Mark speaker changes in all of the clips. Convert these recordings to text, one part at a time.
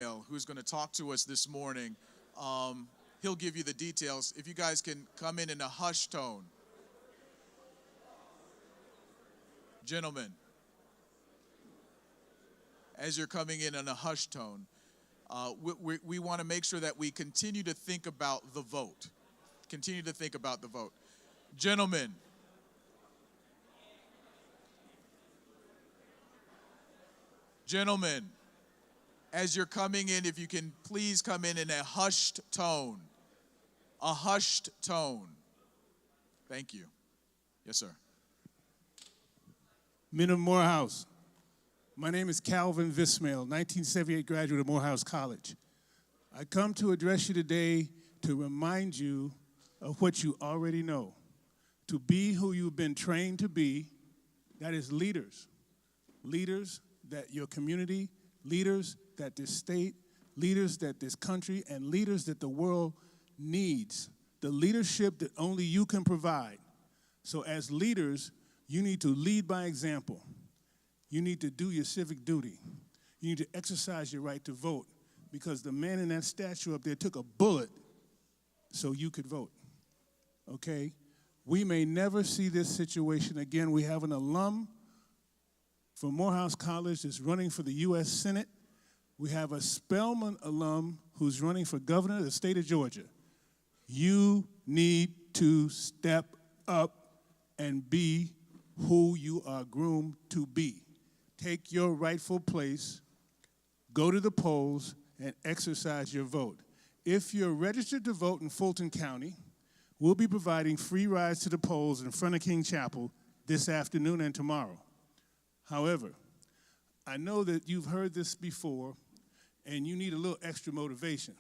Speaker 1: who's going to talk to us this morning. He'll give you the details. If you guys can come in a hush tone. Gentlemen, as you're coming in a hush tone, we want to make sure that we continue to think about the vote. Continue to think about the vote. Gentlemen, gentlemen, as you're coming in, if you can please come in a hushed tone. A hushed tone. Thank you. Yes, sir.
Speaker 2: Men of Morehouse, my name is Calvin Vismail, 1978 graduate of Morehouse College. I come to address you today to remind you of what you already know. To be who you've been trained to be, that is leaders. Leaders that your community, leaders that this state, leaders that this country, and leaders that the world needs. The leadership that only you can provide. So as leaders, you need to lead by example. You need to do your civic duty. You need to exercise your right to vote, because the man in that statue up there took a bullet so you could vote, okay? We may never see this situation again. We have an alum from Morehouse College that's running for the U.S. Senate. We have a Spelman alum who's running for governor of the state of Georgia. You need to step up and be who you are groomed to be. Take your rightful place, go to the polls, and exercise your vote. If you're registered to vote in Fulton County, we'll be providing free rides to the polls in front of King Chapel this afternoon and tomorrow. However, I know that you've heard this before, and you need a little extra motivation.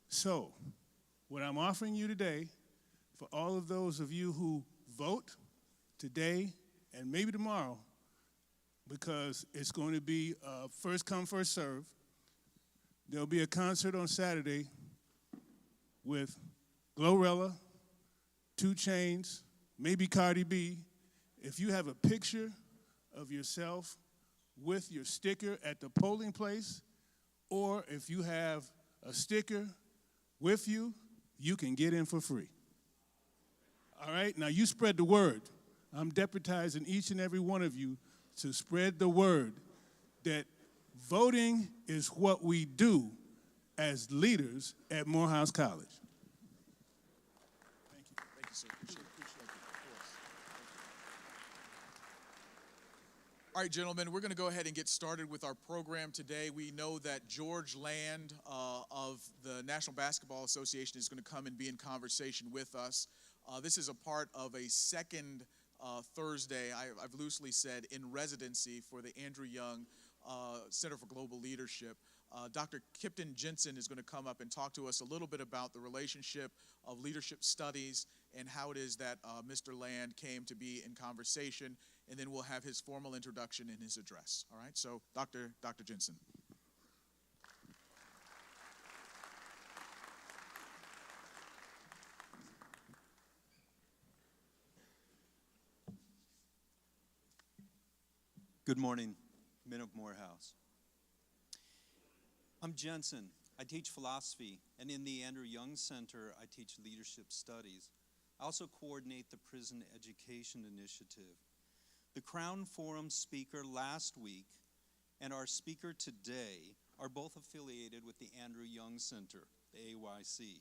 Speaker 2: So, what I'm offering you today, for all of those of you who vote today and maybe tomorrow, because it's going to be first come, first serve. There'll be a concert on Saturday with Glorilla, 2 Chainz, maybe Cardi B. If you have a picture of yourself with your sticker at the polling place, or if you have a sticker with you, you can get in for free. All right, now you spread the word. I'm deputizing each and every one of you to spread the word that voting is what we do as leaders at Morehouse College.
Speaker 1: Thank you. Thank you, sir. Appreciate it, of course. All right, gentlemen, we're going to go ahead and get started with our program today. We know that George Land of the National Basketball Association is going to come and be in conversation with us. This is a part of a second Thursday, I've loosely said, in residency for the Andrew Young Center for Global Leadership. Dr. Kipton Jensen is going to come up and talk to us a little bit about the relationship of leadership studies and how it is that Mr. Land came to be in conversation, and then we'll have his formal introduction in his address. All right, so Dr. Jensen.
Speaker 3: Good morning, men of Morehouse. I'm Jensen. I teach philosophy, and in the Andrew Young Center, I teach leadership studies. I also coordinate the Prison Education Initiative. The Crown Forum speaker last week and our speaker today are both affiliated with the Andrew Young Center, the AYC.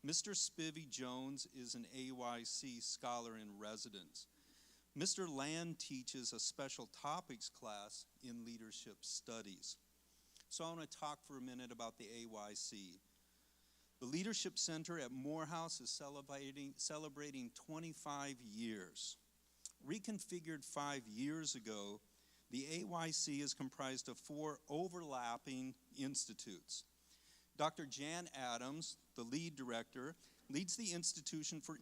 Speaker 3: Mr. Spivey Jones is an AYC scholar in residence. Mr. Land teaches a special topics class in leadership studies. So I want to talk for a minute about the AYC. The Leadership Center at Morehouse is celebrating 25 years. Reconfigured 5 years ago, the AYC is comprised of 4 overlapping institutes. Dr. Jan Adams, the lead director, leads the Institution for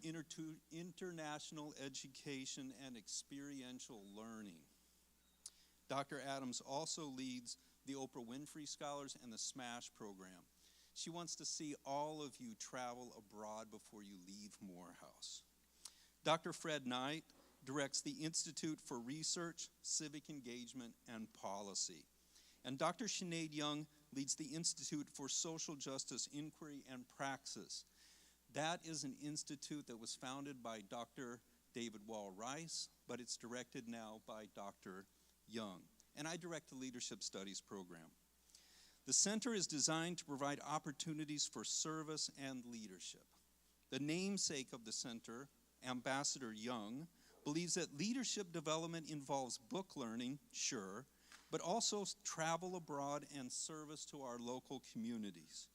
Speaker 3: International Education and Experiential Learning. Dr. Adams also leads the Oprah Winfrey Scholars and the SMASH program. She wants to see all of you travel abroad before you leave Morehouse. Dr. Fred Knight directs the Institute for Research, Civic Engagement, and Policy. And Dr. Sinead Young leads the Institute for Social Justice Inquiry and Praxis. That is an institute that was founded by Dr. David Wall Rice, but it's directed now by Dr. Young. And I direct the Leadership Studies program. The center is designed to provide opportunities for service and leadership. The namesake of the center, Ambassador Young, believes that leadership development involves book learning, sure, but also travel abroad and service to our local communities.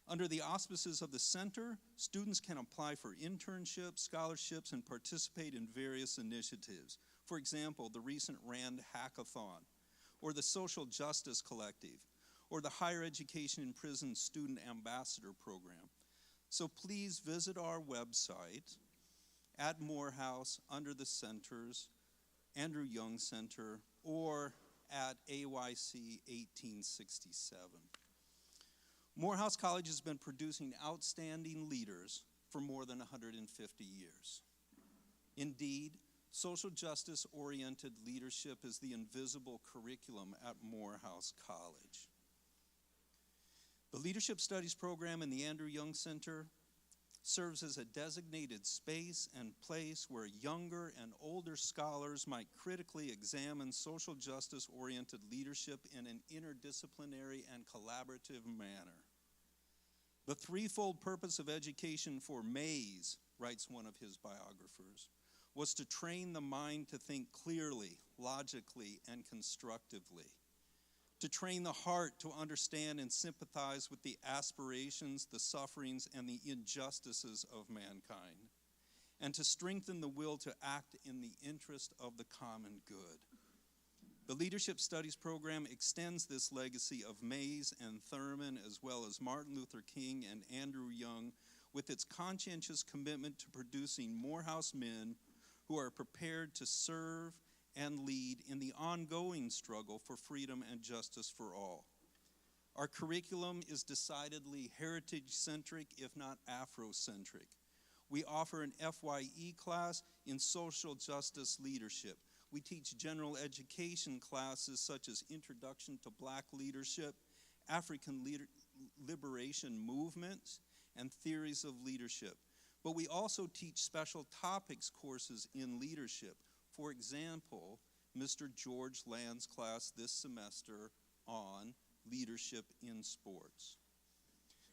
Speaker 3: Under the auspices of the center, students can apply for internships, scholarships, and participate in various initiatives. For example, the recent RAND Hackathon, or the Social Justice Collective, or the Higher Education in Prison Student Ambassador Program. So please visit our website at Morehouse under the centers, Andrew Young Center, or at AYC 1867. Morehouse College has been producing outstanding leaders for more than 150 years. Indeed, social justice-oriented leadership is the invisible curriculum at Morehouse College. The Leadership Studies program in the Andrew Young Center serves as a designated space and place where younger and older scholars might critically examine social justice-oriented leadership in an interdisciplinary and collaborative manner. The threefold purpose of education for Mays, writes one of his biographers, was to train the mind to think clearly, logically, and constructively, to train the heart to understand and sympathize with the aspirations, the sufferings, and the injustices of mankind, and to strengthen the will to act in the interest of the common good. The Leadership Studies program extends this legacy of Mays and Thurman, as well as Martin Luther King and Andrew Young, with its conscientious commitment to producing Morehouse men who are prepared to serve and lead in the ongoing struggle for freedom and justice for all. Our curriculum is decidedly heritage-centric, if not Afrocentric. We offer an FYE class in social justice leadership. We teach general education classes such as Introduction to Black Leadership, African Liberation Movements, and Theories of Leadership. But we also teach special topics courses in leadership. For example, Mr. George Land's class this semester on leadership in sports.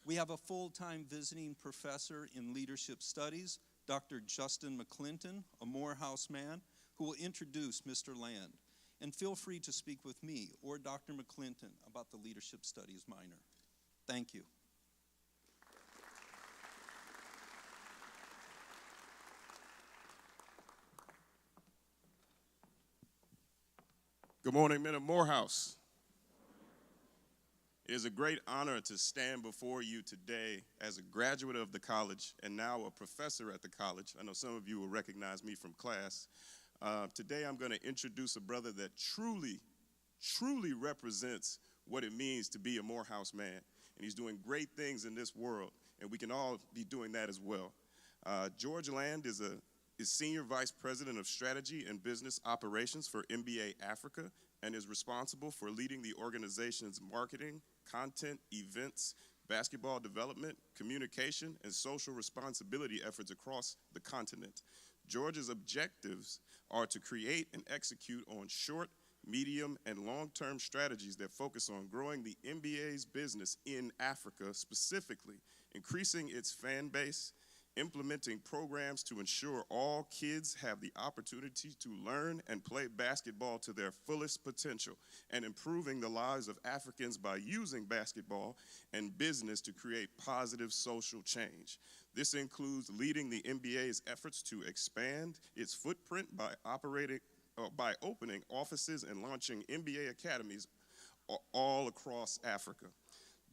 Speaker 3: We have a full-time visiting professor in leadership studies, Dr. Justin McClinton, a Morehouse man, who will introduce Mr. Land. And feel free to speak with me or Dr. McClinton about the leadership studies minor. Thank you.
Speaker 4: Good morning, men of Morehouse. It is a great honor to stand before you today as a graduate of the college and now a professor at the college. I know some of you will recognize me from class. Today I'm going to introduce a brother that truly represents what it means to be a Morehouse man. And he's doing great things in this world, and we can all be doing that as well. George Land is Senior Vice President of Strategy and Business Operations for NBA Africa and is responsible for leading the organization's marketing, content, events, basketball development, communication, and social responsibility efforts across the continent. George's objectives are to create and execute on short, medium, and long-term strategies that focus on growing the NBA's business in Africa, specifically increasing its fan base, implementing programs to ensure all kids have the opportunity to learn and play basketball to their fullest potential, and improving the lives of Africans by using basketball and business to create positive social change. This includes leading the NBA's efforts to expand its footprint by opening offices and launching NBA academies all across Africa.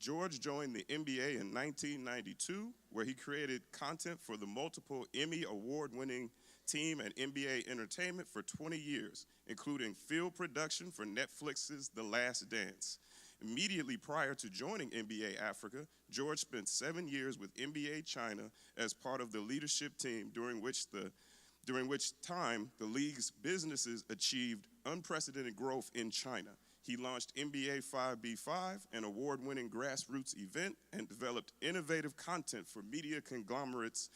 Speaker 4: George joined the NBA in 1992, where he created content for the multiple Emmy award-winning team and NBA Entertainment for 20 years, including field production for Netflix's The Last Dance. Immediately prior to joining NBA Africa, George spent 7 years with NBA China as part of the leadership team, during which time the league's businesses achieved unprecedented growth in China. He launched NBA 5B5, an award-winning grassroots event, and developed innovative content for media conglomerates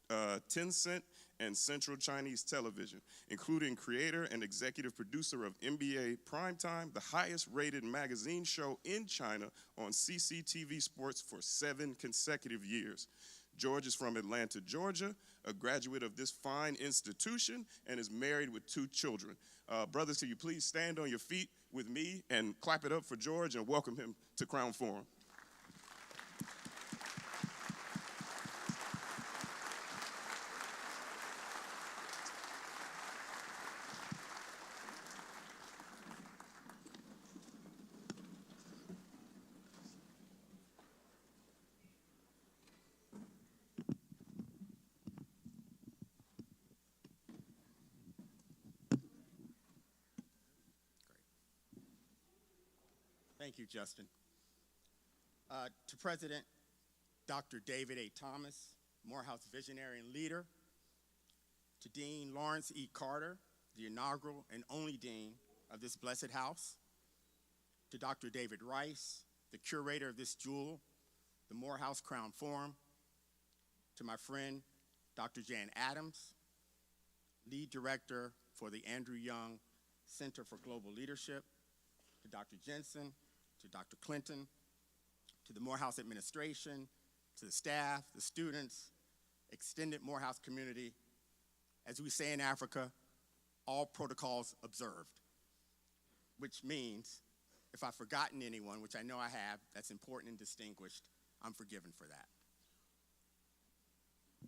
Speaker 4: Tencent and Central Chinese Television, including creator and executive producer of NBA Primetime, the highest-rated magazine show in China on CCTV Sports for 7 consecutive years. George is from Atlanta, Georgia, a graduate of this fine institution, and is married with 2 children. Brothers, can you please stand on your feet with me and clap it up for George and welcome him to Crown Forum.
Speaker 5: Thank you, Justin. To President Dr. David A. Thomas, Morehouse visionary and leader, to Dean Lawrence E. Carter, the inaugural and only dean of this blessed house, to Dr. David Rice, the curator of this jewel, the Morehouse Crown Forum, to my friend Dr. Jan Adams, lead director for the Andrew Young Center for Global Leadership, to Dr. Jensen, to Dr. Clinton, to the Morehouse administration, to the staff, the students, extended Morehouse community. As we say in Africa, all protocols observed, which means if I've forgotten anyone, which I know I have, that's important and distinguished, I'm forgiven for that.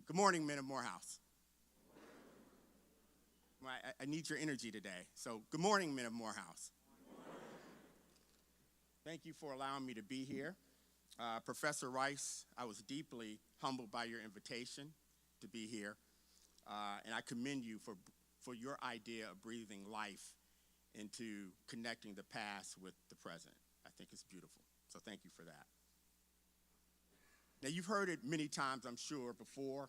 Speaker 5: Good morning, men of Morehouse. I need your energy today. So good morning, men of Morehouse. Thank you for allowing me to be here. Professor Rice, I was deeply humbled by your invitation to be here, and I commend you for your idea of breathing life into connecting the past with the present. I think it's beautiful, so thank you for that. Now, you've heard it many times, I'm sure, before,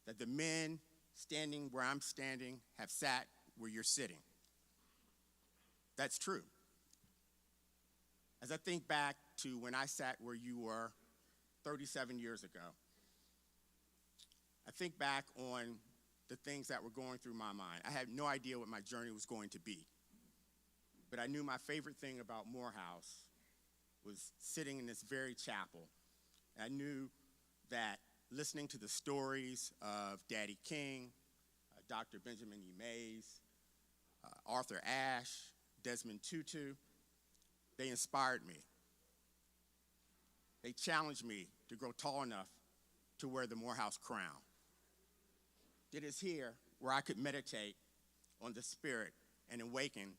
Speaker 5: that the men standing where I'm standing have sat where you're sitting. That's true. As I think back to when I sat where you were 37 years ago, I think back on the things that were going through my mind. I had no idea what my journey was going to be. But I knew my favorite thing about Morehouse was sitting in this very chapel. I knew that listening to the stories of Daddy King, Dr. Benjamin E. Mays, Arthur Ashe, Desmond Tutu, they inspired me. They challenged me to grow tall enough to wear the Morehouse crown. It is here where I could meditate on the spirit and awaken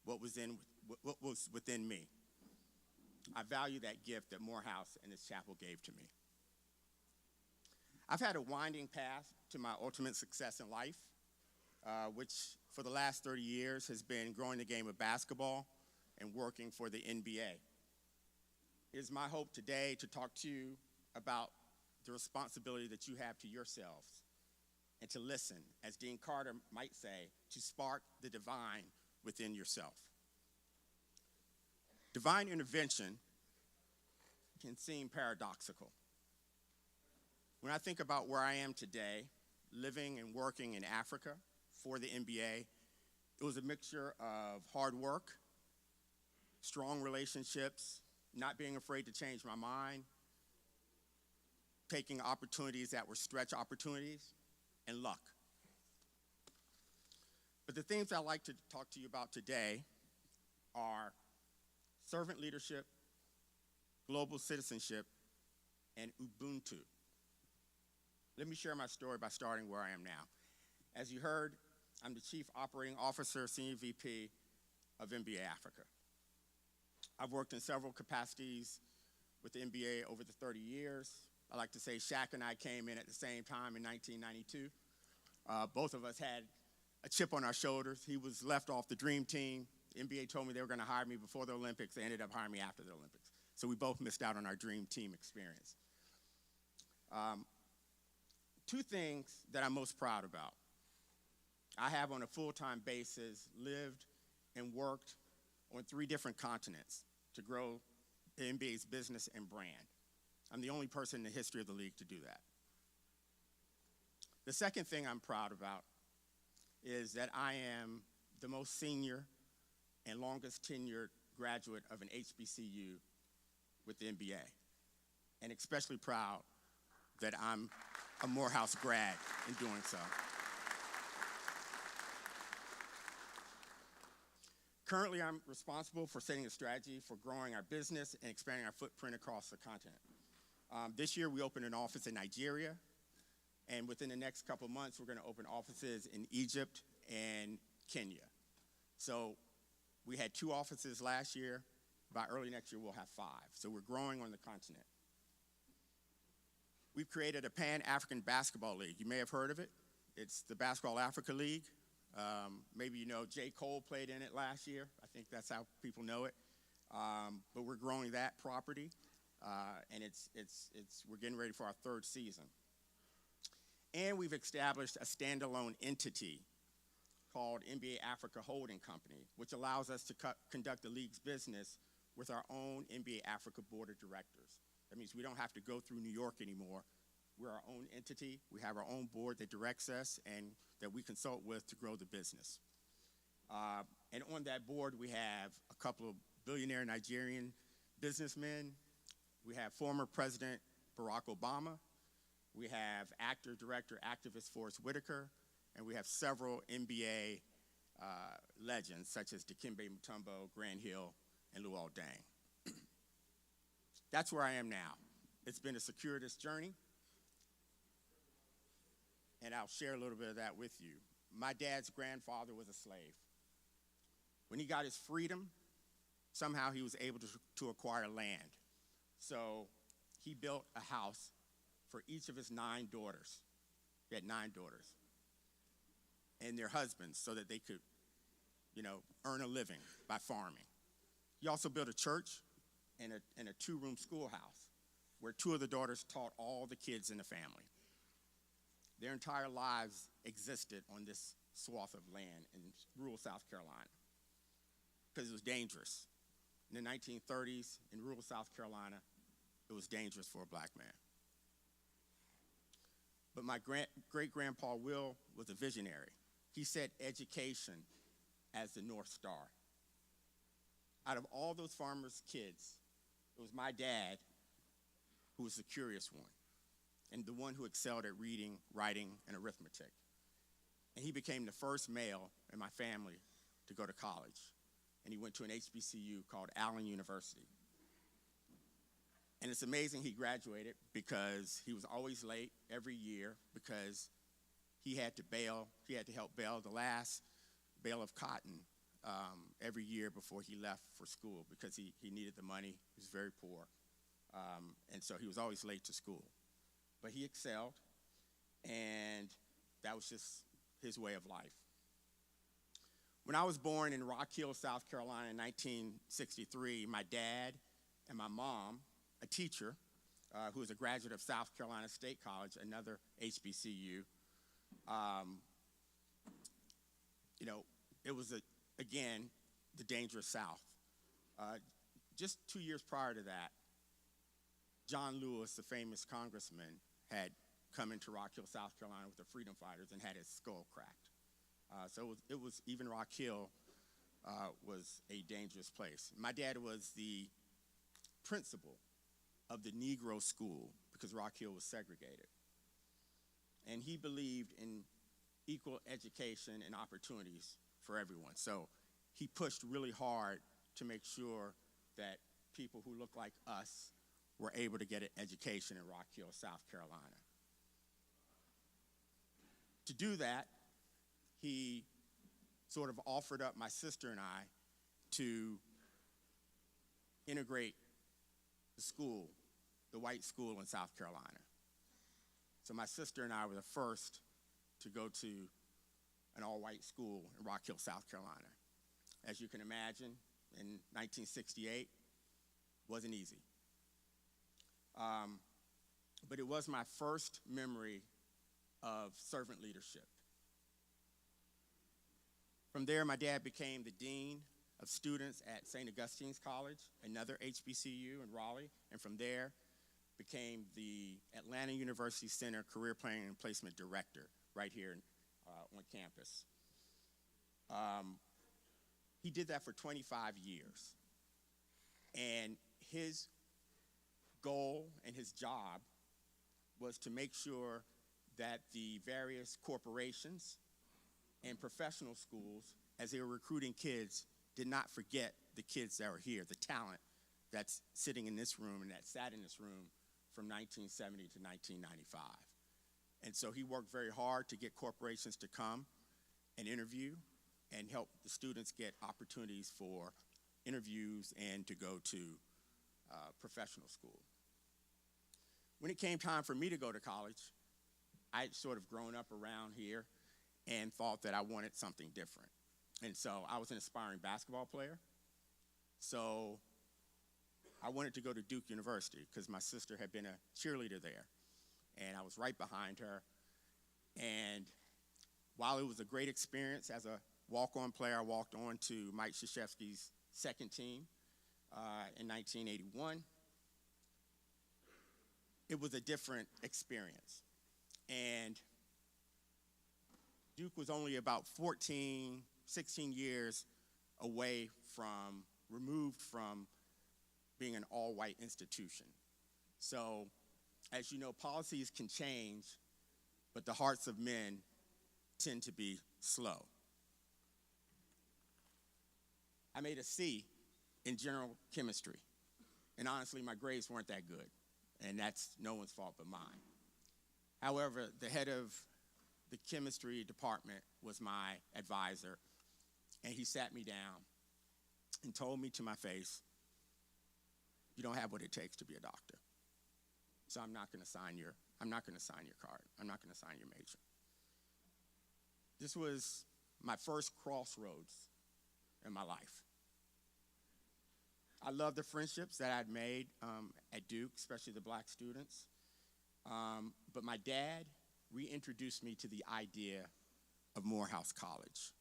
Speaker 5: what was within me. I value that gift that Morehouse and this chapel gave to me. I've had a winding path to my ultimate success in life, which for the last 30 years has been growing the game of basketball and working for the NBA. It is my hope today to talk to you about the responsibility that you have to yourselves and to listen, as Dean Carter might say, to spark the divine within yourself. Divine intervention can seem paradoxical. When I think about where I am today, living and working in Africa for the NBA, it was a mixture of hard work, strong relationships, not being afraid to change my mind, taking opportunities that were stretch opportunities, and luck. But the things I'd like to talk to you about today are servant leadership, global citizenship, and Ubuntu. Let me share my story by starting where I am now. As you heard, I'm the Chief Operating Officer, Senior VP of NBA Africa. I've worked in several capacities with the NBA over the 30 years. I like to say Shaq and I came in at the same time in 1992. Both of us had a chip on our shoulders. He was left off the dream team. The NBA told me they were going to hire me before the Olympics. They ended up hiring me after the Olympics. So we both missed out on our dream team experience. Two things that I'm most proud about. I have on a full-time basis lived and worked on 3 different continents to grow the NBA's business and brand. I'm the only person in the history of the league to do that. The second thing I'm proud about is that I am the most senior and longest tenured graduate of an HBCU with the NBA, and especially proud that I'm a Morehouse grad in doing so. Currently, I'm responsible for setting a strategy for growing our business and expanding our footprint across the continent. This year, we opened an office in Nigeria, and within the next couple of months, we're going to open offices in Egypt and Kenya. So we had 2 offices last year. By early next year, we'll have 5. So we're growing on the continent. We've created a Pan-African Basketball League. You may have heard of it. It's the Basketball Africa League. Maybe you know J. Cole played in it last year. I think that's how people know it. But we're growing that property, and we're getting ready for our 3rd season. And we've established a standalone entity called NBA Africa Holding Company, which allows us to conduct the league's business with our own NBA Africa Board of Directors. That means we don't have to go through New York anymore. We're our own entity. We have our own board that directs us and that we consult with to grow the business. And on that board, we have a couple of billionaire Nigerian businessmen. We have former President Barack Obama. We have actor, director, activist Forrest Whitaker. And we have several NBA legends, such as Dikembe Mutombo, Grant Hill, and Luol Deng. That's where I am now. It's been a circuitous journey, and I'll share a little bit of that with you. My dad's grandfather was a slave. When he got his freedom, somehow he was able to acquire land. So he built a house for each of his 9 daughters. He had 9 daughters. And their husbands, so that they could, earn a living by farming. He also built a church and a 2-room schoolhouse where 2 of the daughters taught all the kids in the family. Their entire lives existed on this swath of land in rural South Carolina because it was dangerous. In the 1930s, in rural South Carolina, it was dangerous for a black man. But my great-grandpa Will was a visionary. He set education as the North Star. Out of all those farmers' kids, it was my dad who was the curious one and the one who excelled at reading, writing, and arithmetic. And he became the first male in my family to go to college. And he went to an HBCU called Allen University. And it's amazing he graduated because he was always late every year because he had to help bale the last bale of cotton every year before he left for school because he needed the money. He was very poor. And so he was always late to school. But he excelled, and that was just his way of life. When I was born in Rock Hill, South Carolina in 1963, my dad and my mom, a teacher who was a graduate of South Carolina State College, another HBCU, it was, again, the dangerous South. Just 2 years prior to that, John Lewis, the famous congressman, had come into Rock Hill, South Carolina with the Freedom Fighters and had his skull cracked. So even Rock Hill was a dangerous place. My dad was the principal of the Negro school because Rock Hill was segregated. And he believed in equal education and opportunities for everyone. So he pushed really hard to make sure that people who look like us were able to get an education in Rock Hill, South Carolina. To do that, he sort of offered up my sister and I to integrate the school, the white school in South Carolina. So my sister and I were the first to go to an all-white school in Rock Hill, South Carolina. As you can imagine, in 1968, wasn't easy. But it was my first memory of servant leadership. From there, my dad became the dean of students at St. Augustine's College, another HBCU in Raleigh, and from there became the Atlanta University Center Career Planning and Placement Director right here on campus. He did that for 25 years. And his goal and his job was to make sure that the various corporations and professional schools, as they were recruiting kids, did not forget the kids that were here, the talent that's sitting in this room and that sat in this room from 1970 to 1995. And so he worked very hard to get corporations to come and interview and help the students get opportunities for interviews and to go to professional school. When it came time for me to go to college, I'd sort of grown up around here and thought that I wanted something different. And so I was an aspiring basketball player. So I wanted to go to Duke University because my sister had been a cheerleader there. And I was right behind her. And while it was a great experience as a walk-on player, I walked on to Mike Krzyzewski's second team in 1981. It was a different experience. And Duke was only about 16 years removed from being an all-white institution. So, as you know, policies can change, but the hearts of men tend to be slow. I made a C in general chemistry, and honestly, my grades weren't that good, and that's no one's fault but mine. However, the head of the chemistry department was my advisor, and he sat me down and told me to my face, "You don't have what it takes to be a doctor. So I'm not going to sign your card. I'm not going to sign your major." This was my first crossroads in my life. I love the friendships that I'd made at Duke, especially the black students. But my dad reintroduced me to the idea of Morehouse College.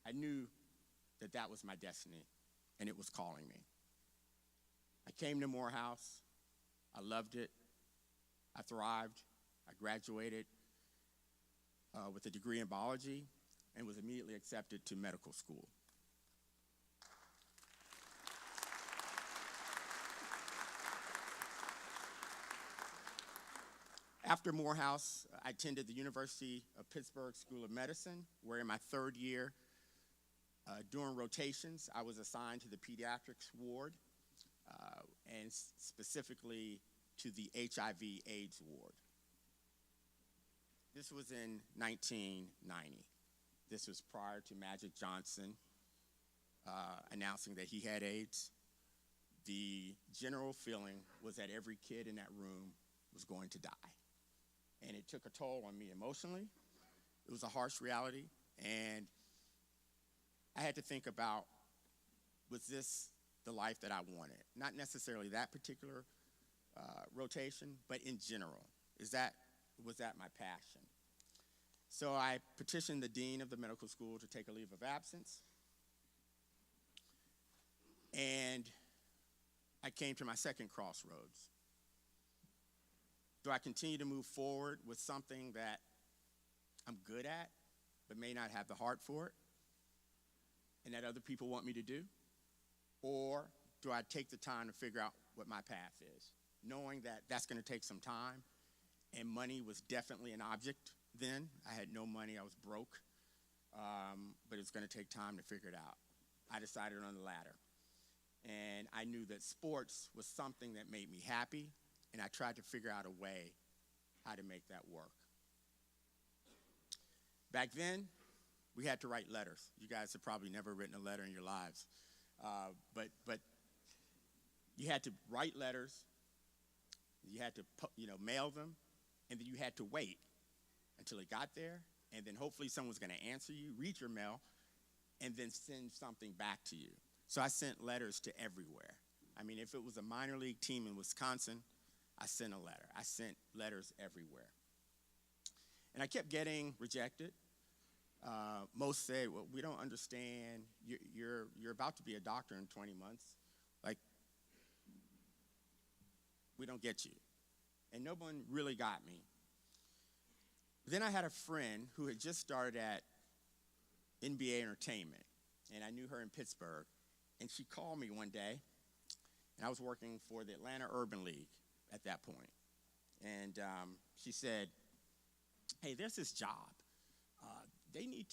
Speaker 5: I knew that that was my destiny, and it was calling me. I came to Morehouse. I loved it. I thrived. I graduated with a degree in biology and was immediately accepted to medical school. After Morehouse, I attended the University of Pittsburgh School of Medicine, where in my third year, during rotations, I was assigned to the pediatrics ward, and specifically to the HIV/AIDS ward. This was in 1990. This was prior to Magic Johnson announcing that he had AIDS. The general feeling was that every kid in that room was going to die. And it took a toll on me emotionally. It was a harsh reality, and I had to think about, was this the life that I wanted? Not necessarily that particular rotation, but in general. Was that my passion? So I petitioned the dean of the medical school to take a leave of absence, and I came to my second crossroads. Do I continue to move forward with something that I'm good at, but may not have the heart for it, and that other people want me to do? Or do I take the time to figure out what my path is, knowing that that's going to take some time, and money was definitely an object then. I had no money, I was broke, but it was going to take time to figure it out. I decided on the latter, and I knew that sports was something that made me happy, and I tried to figure out a way how to make that work. Back then, we had to write letters. You guys have probably never written a letter in your lives. But you had to write letters, you had to mail them, and then you had to wait until it got there, and then hopefully someone's going to answer you, read your mail, and then send something back to you. So I sent letters to everywhere. I mean, if it was a minor league team in Wisconsin, I sent a letter. I sent letters everywhere. And I kept getting rejected. Most said, well, we don't understand. You're about to be a doctor in 20 months. Like, we don't get you. And no one really got me. Then I had a friend who had just started at NBA Entertainment, and I knew her in Pittsburgh. And she called me one day, and I was working for the Atlanta Urban League at that point. And she said, hey, there's this job. They need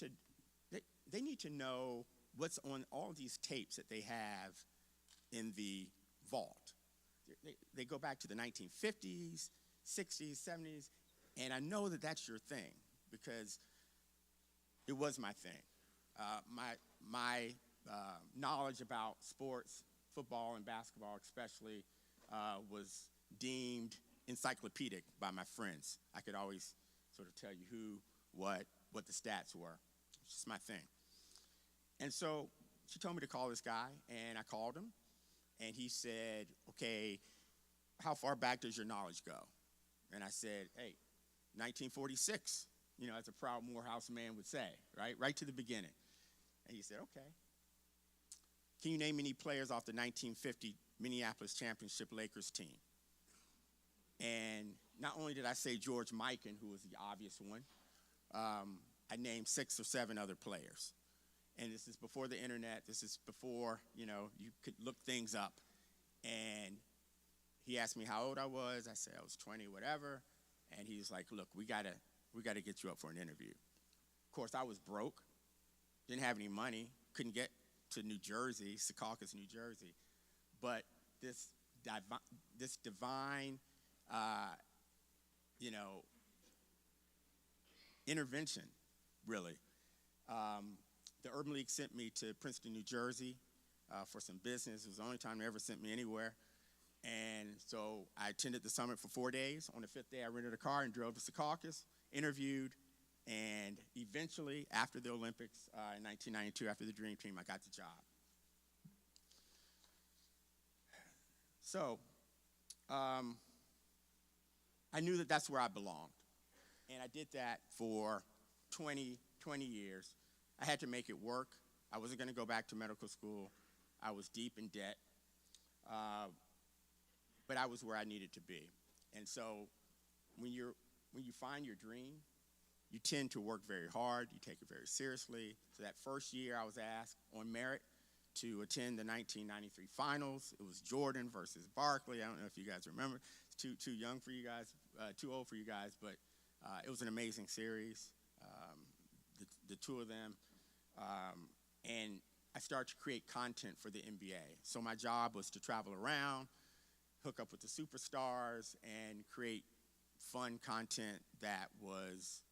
Speaker 5: to know what's on all these tapes that they have in the vault. They go back to the 1950s, 60s, 70s, and I know that that's your thing because it was my thing. My knowledge about sports, football and basketball especially, was deemed encyclopedic by my friends. I could always sort of tell you who, what the stats were. It's just my thing. And so she told me to call this guy, and I called him, and he said, okay, how far back does your knowledge go? And I said, hey, 1946, as a proud Morehouse man would say, right to the beginning. And he said, okay. Can you name any players off the 1950 Minneapolis Championship Lakers team? And not only did I say George Mikan, who was the obvious one, I named 6 or 7 other players. And this is before the internet. This is before, you could look things up. And he asked me how old I was. I said I was 20, whatever. And he's like, look, we gotta get you up for an interview. Of course, I was broke, didn't have any money, couldn't get to New Jersey, Secaucus, New Jersey. But this divine, intervention, really. The Urban League sent me to Princeton, New Jersey for some business. It was the only time they ever sent me anywhere. And so I attended the summit for 4 days. On the 5th day, I rented a car and drove to Secaucus, interviewed, and eventually, after the Olympics in 1992, after the Dream Team, I got the job. So I knew that that's where I belonged. And I did that for 20 years. I had to make it work. I wasn't going to go back to medical school. I was deep in debt. But I was where I needed to be. And so when you find your dream, you tend to work very hard. You take it very seriously. So that first year I was asked on merit to attend the 1993 finals. It was Jordan versus Barkley. I don't know if you guys remember. It's too young for you guys, too old for you guys, but it was an amazing series, the two of them. And I started to create content for the NBA. So my job was to travel around, hook up with the superstars, and create fun content that was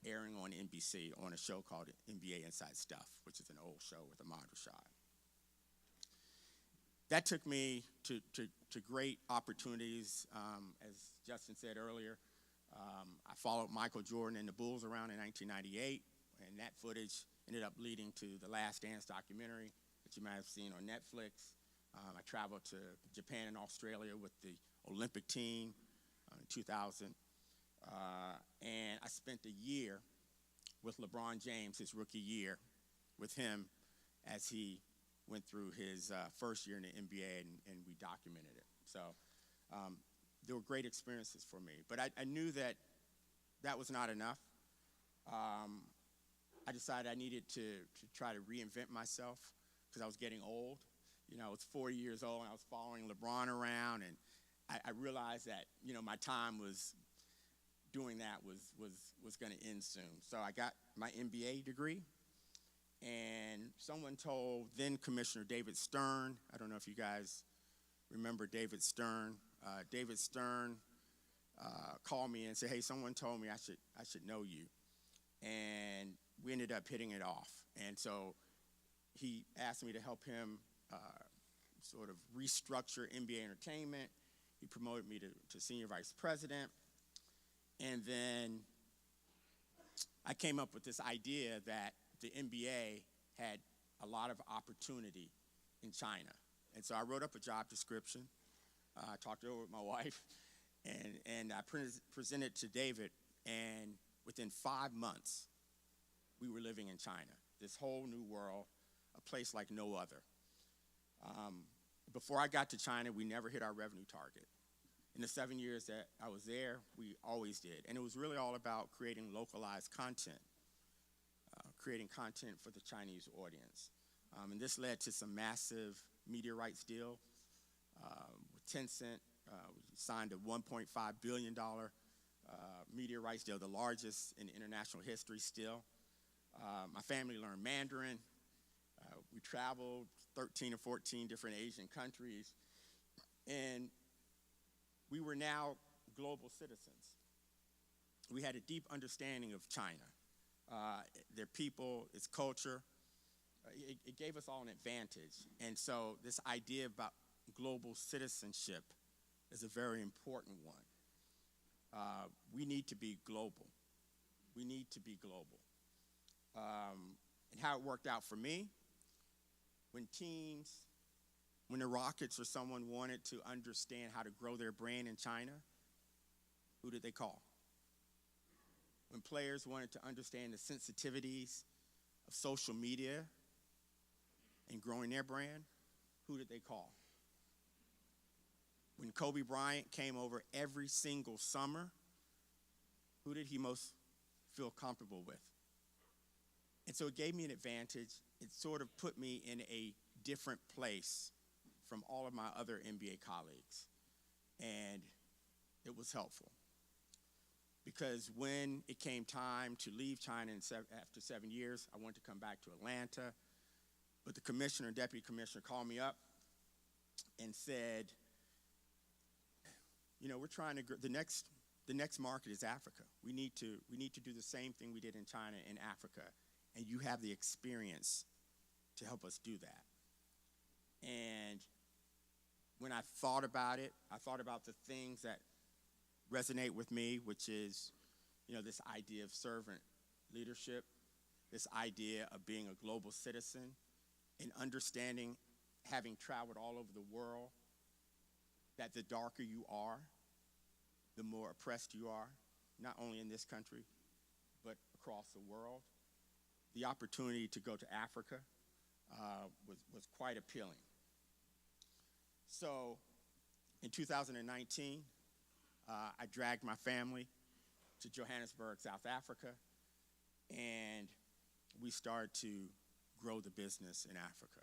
Speaker 5: airing on NBC on a show called NBA Inside Stuff, which is an old show with Ahmad Rashad. That took me to great opportunities. As Justin said earlier, I followed Michael Jordan and the Bulls around in 1998, and that footage ended up leading to the Last Dance documentary that you might have seen on Netflix. I traveled to Japan and Australia with the Olympic team in 2000. And I spent a year with LeBron James, his rookie year, with him as he went through his first year in the NBA, and we documented it. So there were great experiences for me. But I knew that was not enough. I decided I needed to try to reinvent myself because I was getting old. I was 40 years old, and I was following LeBron around, and I realized that, my time was doing that was going to end soon. So I got my MBA degree, and someone told then Commissioner David Stern, I don't know if you guys remember David Stern. David Stern called me and said, hey, someone told me I should know you. And we ended up hitting it off. And so he asked me to help him sort of restructure NBA Entertainment. He promoted me to senior vice president. And then I came up with this idea that the NBA had a lot of opportunity in China. And so I wrote up a job description. I talked it over with my wife, and I presented it to David. And within 5 months, we were living in China, this whole new world, a place like no other. Before I got to China, we never hit our revenue target. In the 7 years that I was there, we always did. And it was really all about creating localized content, creating content for the Chinese audience. And this led to some massive media rights deal with Tencent. We signed a $1.5 billion media rights deal, the largest in international history still. My family learned Mandarin. We traveled 13 or 14 different Asian countries. And we were now global citizens. We had a deep understanding of China, their people, its culture. It gave us all an advantage. And so this idea about global citizenship is a very important one. We need to be global. We need to be global. And how it worked out for me, when the Rockets or someone wanted to understand how to grow their brand in China, who did they call? When players wanted to understand the sensitivities of social media and growing their brand, who did they call? When Kobe Bryant came over every single summer, who did he most feel comfortable with? And so it gave me an advantage. It sort of put me in a different place from all of my other NBA colleagues. And it was helpful. Because when it came time to leave China after 7 years, I wanted to come back to Atlanta. But the commissioner and deputy commissioner called me up and said, you know, we're trying to, the next market is Africa. We need to do the same thing we did in China in Africa. And you have the experience to help us do that. And when I thought about it, I thought about the things that resonate with me, which is, you know, this idea of servant leadership, this idea of being a global citizen, and understanding, having traveled all over the world, that the darker you are, the more oppressed you are, not only in this country, but across the world. The opportunity to go to Africa was quite appealing. So in 2019, I dragged my family to Johannesburg, South Africa, and we started to grow the business in Africa.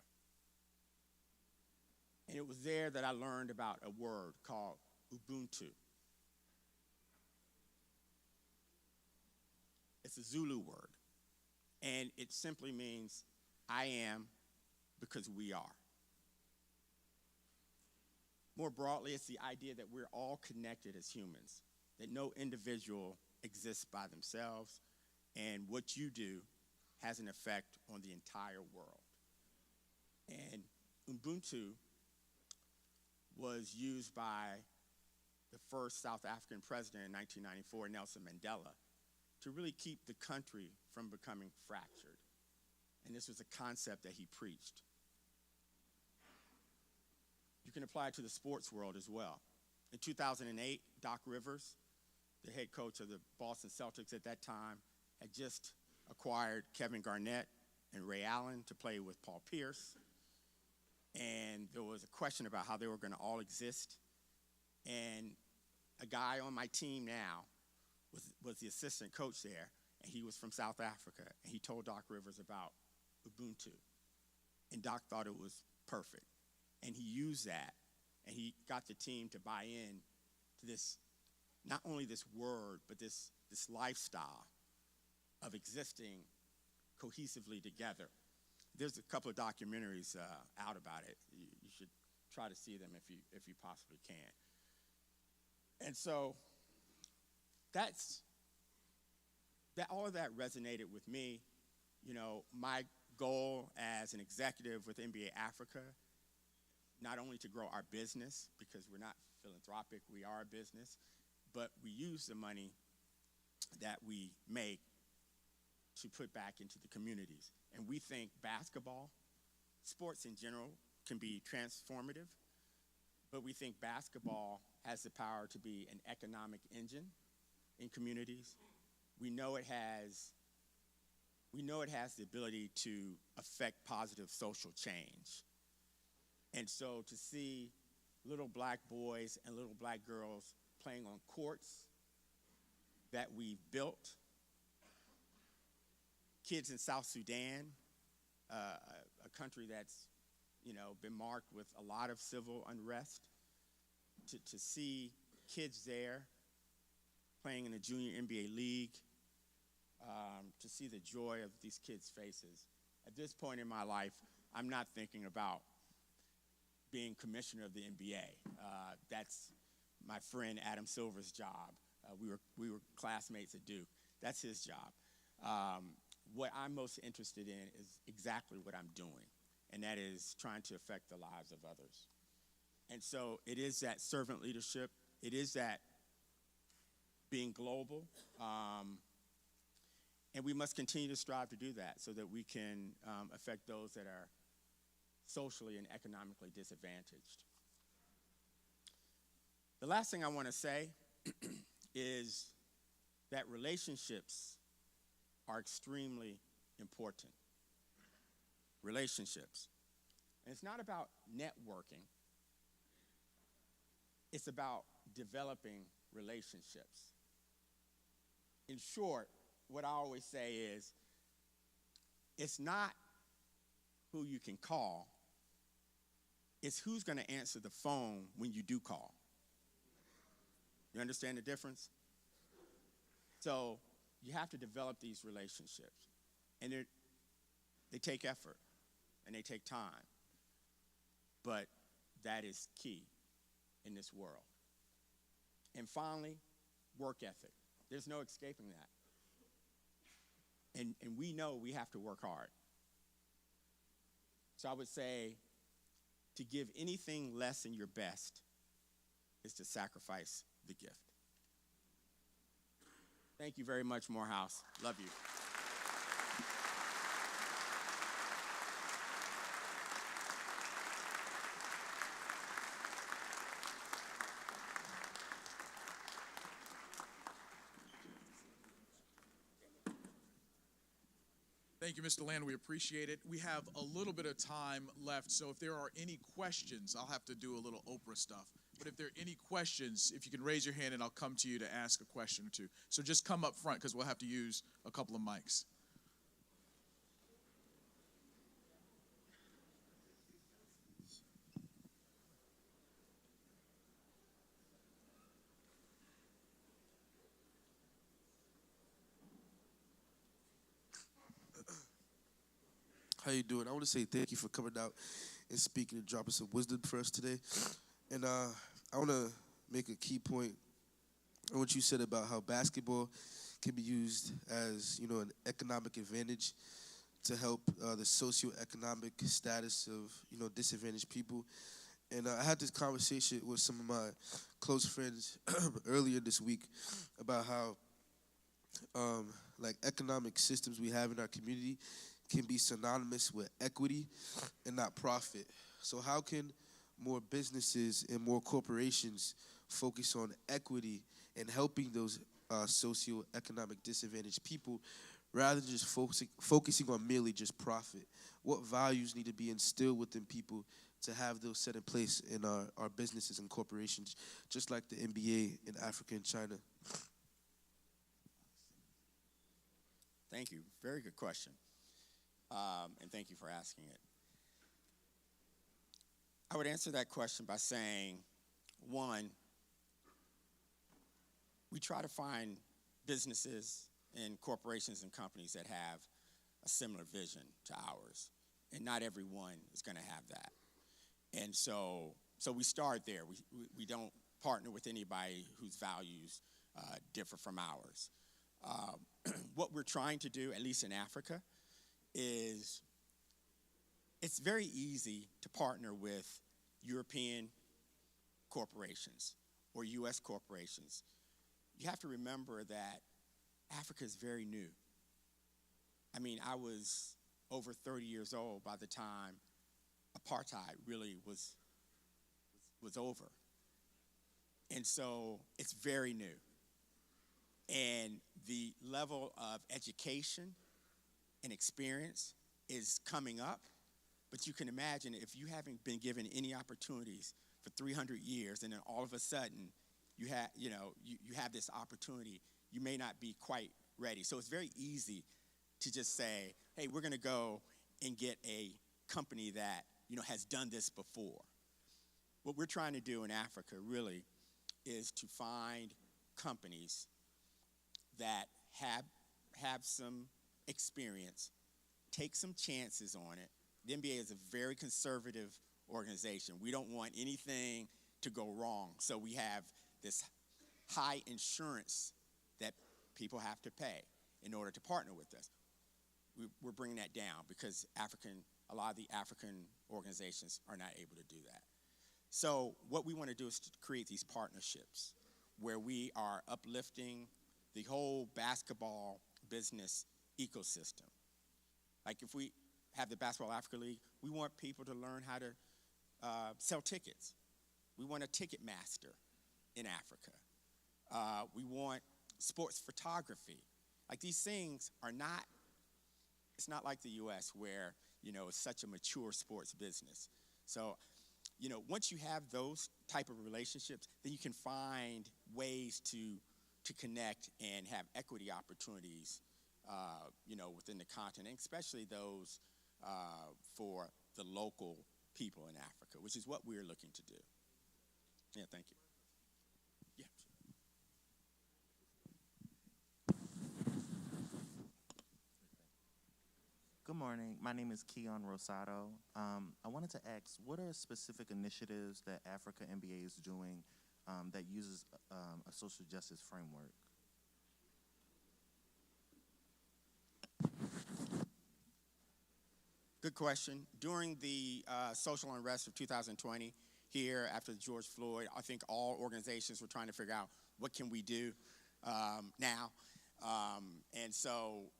Speaker 5: And it was there that I learned about a word called Ubuntu. It's a Zulu word, and it simply means I am because we are. More broadly, it's the idea that we're all connected as humans, that no individual exists by themselves, and what you do has an effect on the entire world. And Ubuntu was used by the first South African president in 1994, Nelson Mandela, to really keep the country from becoming fractured. And this was a concept that he preached. You can apply it to the sports world as well. In 2008, Doc Rivers, the head coach of the Boston Celtics at that time, had just acquired Kevin Garnett and Ray Allen to play with Paul Pierce. And there was a question about how they were going to all exist. And a guy on my team now was the assistant coach there, and he was from South Africa. And he told Doc Rivers about Ubuntu. And Doc thought it was perfect. And he used that, and he got the team to buy in to this, not only this word, but this lifestyle of existing cohesively together. There's a couple of documentaries out about it. You should try to see them if you possibly can. And so all of that resonated with me. You know, my goal as an executive with NBA Africa, not only to grow our business, because we're not philanthropic, we are a business, but we use the money that we make to put back into the communities. And we think basketball, sports in general, can be transformative, but we think basketball has the power to be an economic engine in communities. We know we know it has the ability to affect positive social change. And so to see little black boys and little black girls playing on courts that we've built, kids in South Sudan, a country that's, been marked with a lot of civil unrest, to see kids there playing in the Junior NBA League, to see the joy of these kids' faces. At this point in my life, I'm not thinking about being commissioner of the NBA. That's my friend Adam Silver's job. We were classmates at Duke. That's his job. What I'm most interested in is exactly what I'm doing, and that is trying to affect the lives of others. And so it is that servant leadership. It is that being global. And we must continue to strive to do that so that we can affect those that are socially and economically disadvantaged. The last thing I want to say is that relationships are extremely important. Relationships. And it's not about networking. It's about developing relationships. In short, what I always say is, it's not who you can call, it's who's going to answer the phone when you do call. You understand the difference? So you have to develop these relationships. And they take effort, and they take time. But that is key in this world. And finally, work ethic. There's no escaping that. And we know we have to work hard. So I would say to give anything less than your best is to sacrifice the gift. Thank you very much, Morehouse. Love you.
Speaker 1: Thank you, Mr. Land. We appreciate it. We have a little bit of time left, so if there are any questions, I'll have to do a little Oprah stuff. But if there are any questions, if you can raise your hand and I'll come to you to ask a question or two. So just come up front because we'll have to use a couple of mics.
Speaker 6: How you doing? I want to say thank you for coming out and speaking and dropping some wisdom for us today. And I want to make a key point on what you said about how basketball can be used as, an economic advantage to help the socioeconomic status of, disadvantaged people. And I had this conversation with some of my close friends earlier this week about how, economic systems we have in our community can be synonymous with equity and not profit. So how can more businesses and more corporations focus on equity and helping those socioeconomic disadvantaged people rather than just focusing on merely just profit? What values need to be instilled within people to have those set in place in our businesses and corporations, just like the NBA in Africa and China?
Speaker 5: Thank you. Very good question. And thank you for asking it. I would answer that question by saying, one, we try to find businesses and corporations and companies that have a similar vision to ours, and not everyone is going to have that. And so we start there. We don't partner with anybody whose values differ from ours. What we're trying to do, at least in Africa, is it's very easy to partner with European corporations or U.S. corporations. You have to remember that Africa is very new. I mean, I was over 30 years old by the time apartheid really was over. And so it's very new. And the level of education and experience is coming up. But you can imagine if you haven't been given any opportunities for 300 years, and then all of a sudden you have this opportunity, you may not be quite ready. So it's very easy to just say, hey, we're going to go and get a company that has done this before. What we're trying to do in Africa really is to find companies that have some experience, take some chances on it. The NBA is a very conservative organization. We don't want anything to go wrong. So we have this high insurance that people have to pay in order to partner with us. We're bringing that down because a lot of the African organizations are not able to do that. So what we want to do is to create these partnerships where we are uplifting the whole basketball business ecosystem. Like if we have the Basketball Africa League, we want people to learn how to sell tickets. We want a ticket master in Africa. We want sports photography. Like these things are not, it's not like the US where, it's such a mature sports business. So, once you have those type of relationships, then you can find ways to connect and have equity opportunities, within the continent, especially those for the local people in Africa, which is what we're looking to do. Yeah, thank you. Yeah.
Speaker 7: Good morning. My name is Keon Rosado. I wanted to ask, what are specific initiatives that Africa NBA is doing that uses a social justice framework?
Speaker 5: Good question. During the social unrest of 2020 here after George Floyd, I think all organizations were trying to figure out what can we do now. And so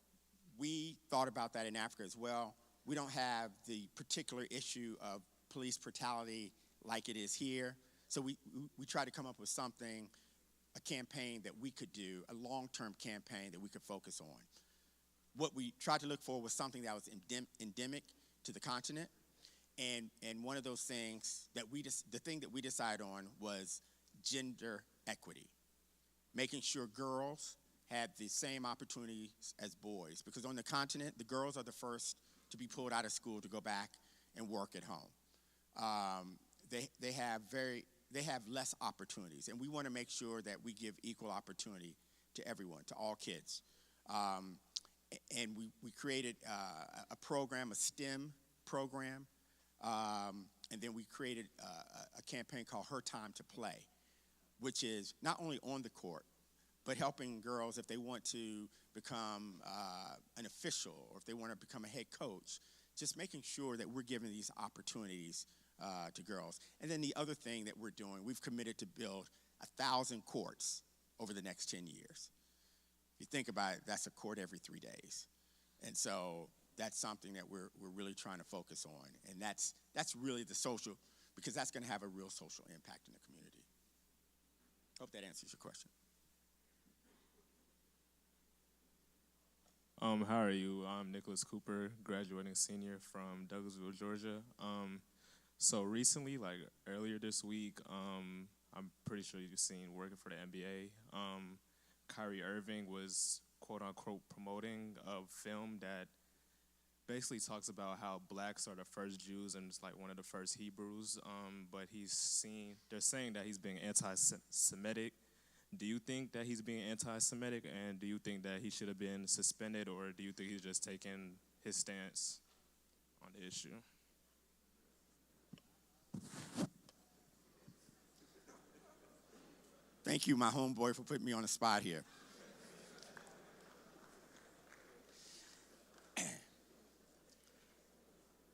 Speaker 5: we thought about that in Africa as well. We don't have the particular issue of police brutality like it is here. So we tried to come up with something, a campaign that we could do, a long-term campaign that we could focus on. What we tried to look for was something that was endemic to the continent. And one of those things the thing that we decided on was gender equity, making sure girls had the same opportunities as boys. Because on the continent, the girls are the first to be pulled out of school to go back and work at home. They have less opportunities, and we want to make sure that we give equal opportunity to everyone, to all kids. And we created a program, a STEM program, and then we created a campaign called Her Time to Play, which is not only on the court, but helping girls if they want to become an official or if they want to become a head coach, just making sure that we're giving these opportunities to girls. And then the other thing that we're doing, we've committed to build 1,000 courts over the next 10 years. If you think about it, that's a court every 3 days. And so that's something that we're really trying to focus on. And that's really the social, because that's going to have a real social impact in the community. Hope that answers your question.
Speaker 8: How are you? I'm Nicholas Cooper, graduating senior from Douglasville, Georgia. So recently, like earlier this week, I'm pretty sure you've seen working for the NBA. Kyrie Irving was quote unquote promoting a film that basically talks about how blacks are the first Jews and it's like one of the first Hebrews. But they're saying that he's being anti-Semitic. Do you think that he's being anti-Semitic, and do you think that he should have been suspended, or do you think he's just taking his stance on the issue?
Speaker 5: Thank you, my homeboy, for putting me on the spot here.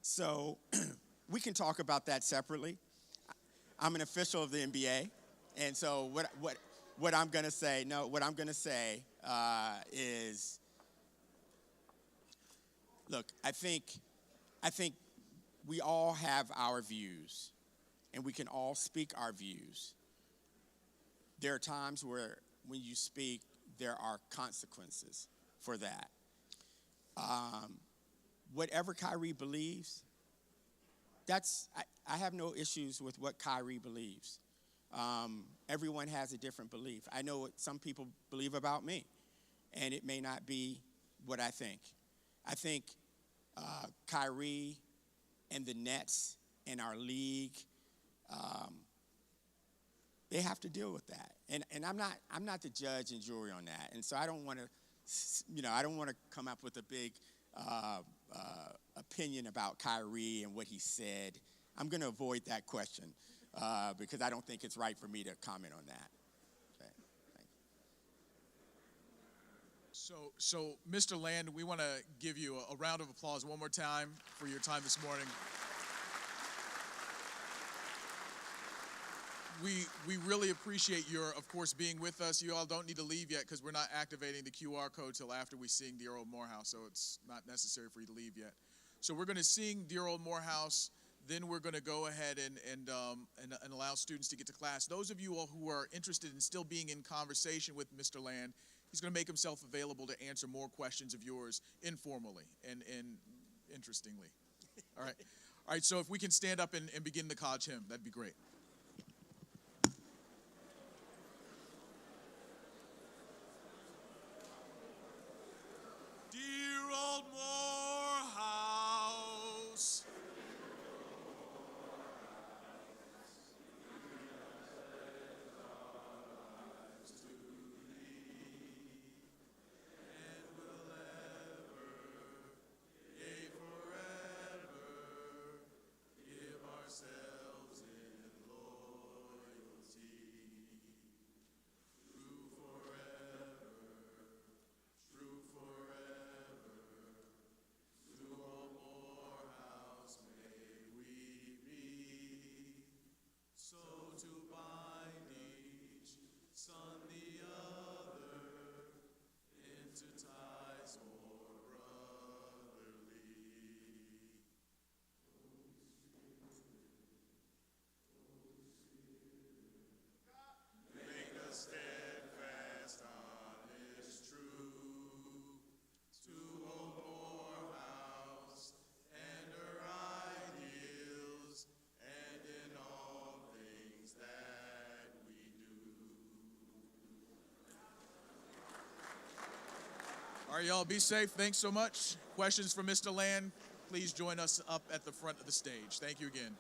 Speaker 5: So we can talk about that separately. I'm an official of the NBA, and so what I'm going to say is, look, I think we all have our views, and we can all speak our views. There are times where when you speak, there are consequences for that. whatever Kyrie believes, I have no issues with what Kyrie believes. Everyone has a different belief. I know what some people believe about me, and it may not be what I think. I think Kyrie and the Nets and our league, they have to deal with that. And I'm not the judge and jury on that. And so I don't want to, I don't want to come up with a big opinion about Kyrie and what he said. I'm going to avoid that question because I don't think it's right for me to comment on that. Okay. Thank you.
Speaker 1: So, Mr. Land, we want to give you a round of applause one more time for your time this morning. We really appreciate your, of course, being with us. You all don't need to leave yet because we're not activating the QR code till after we sing Dear Old Morehouse, so it's not necessary for you to leave yet. So we're going to sing Dear Old Morehouse, then we're going to go ahead and allow students to get to class. Those of you all who are interested in still being in conversation with Mr. Land, he's going to make himself available to answer more questions of yours informally and interestingly. All right, so if we can stand up and begin the college hymn, that'd be great. Dear old Morehouse, all right, y'all, be safe. Thanks so much. Questions for Mr. Land, please join us up at the front of the stage. Thank you again.